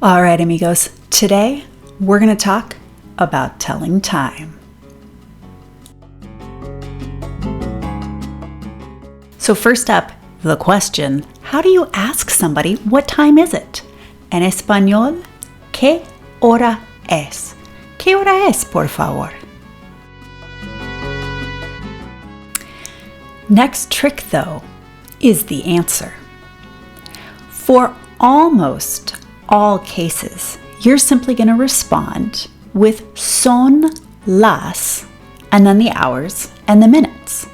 All right, amigos, today we're going to talk about telling time. So first up, the question, how do you ask somebody what time is it? En español, ¿qué hora es? ¿Qué hora es, por favor? Next trick, though, is the answer. For almost all cases, you're simply going to respond with son las, and then the hours and the minutes.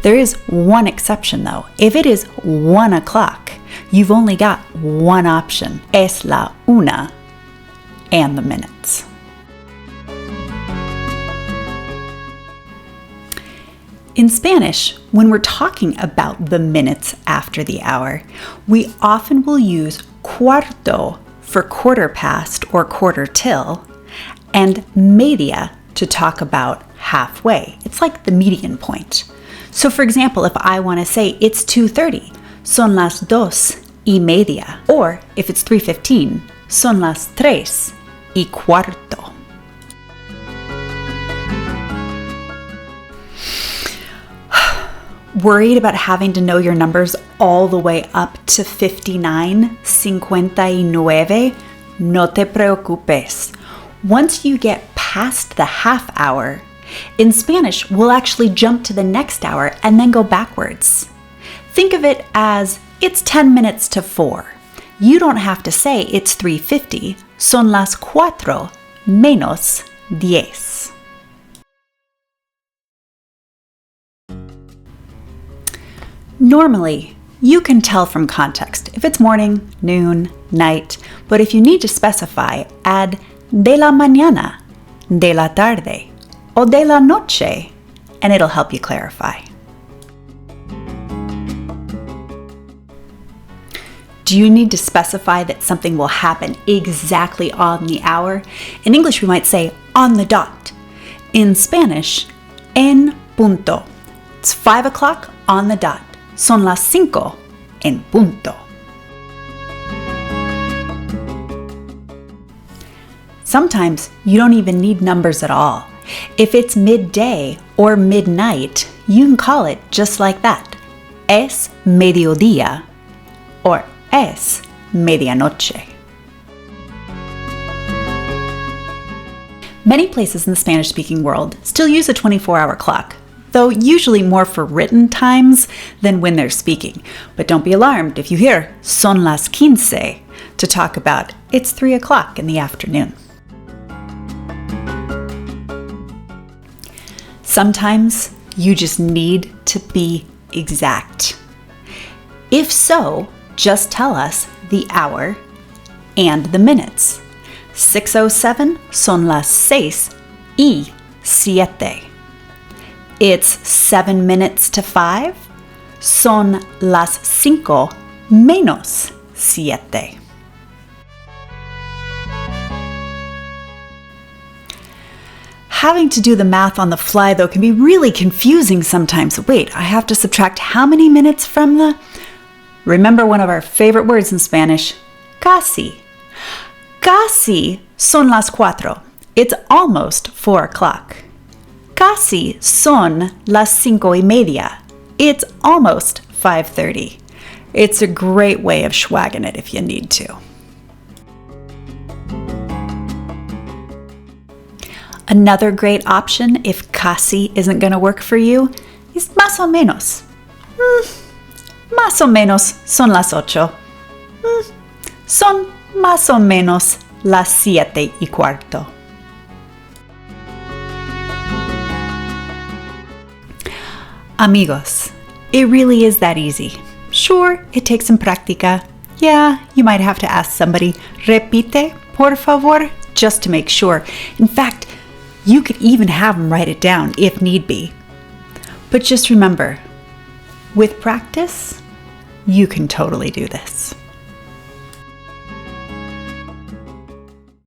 There is one exception though. If it is 1 o'clock, you've only got one option. Es la una and the minutes. In Spanish, when we're talking about the minutes after the hour, we often will use cuarto for quarter past or quarter till, and media to talk about halfway. It's like the median point. So for example, if I want to say it's 2:30, son las 2:30. Or if it's 3:15, son las 3:15. Worried about having to know your numbers all the way up to 59, 59? No te preocupes. Once you get past the half hour, in Spanish, we'll actually jump to the next hour and then go backwards. Think of it as it's 10 minutes to 4. You don't have to say it's 3:50. Son las 4 menos 10. Normally, you can tell from context if it's morning, noon, night, but if you need to specify, add de la mañana, de la tarde, o de la noche, and it'll help you clarify. Do you need to specify that something will happen exactly on the hour? In English, we might say on the dot. In Spanish, en punto. It's 5 o'clock on the dot. Son las 5 en punto. Sometimes you don't even need numbers at all. If it's midday or midnight, you can call it just like that. Es mediodía or es medianoche. Many places in the Spanish-speaking world still use a 24-hour clock, though usually more for written times than when they're speaking. But don't be alarmed if you hear son las 15 to talk about it's 3 o'clock in the afternoon. Sometimes you just need to be exact. If so, just tell us the hour and the minutes. 6:07 son las 6:07. It's 7 minutes to 5. Son las 5 menos 7. Having to do the math on the fly, though, can be really confusing sometimes. Wait, I have to subtract how many minutes from the... Remember one of our favorite words in Spanish, casi. Casi son las 4. It's almost 4 o'clock. Casi son las 5:30. It's almost 5:30. It's a great way of schwagging it if you need to. Another great option if casi isn't going to work for you is más o menos. Más o menos son las 8. Son más o menos las 7:15. Amigos, it really is that easy. Sure, it takes some práctica. Yeah, you might have to ask somebody, repite, por favor, just to make sure. In fact, you could even have them write it down if need be. But just remember, with practice, you can totally do this.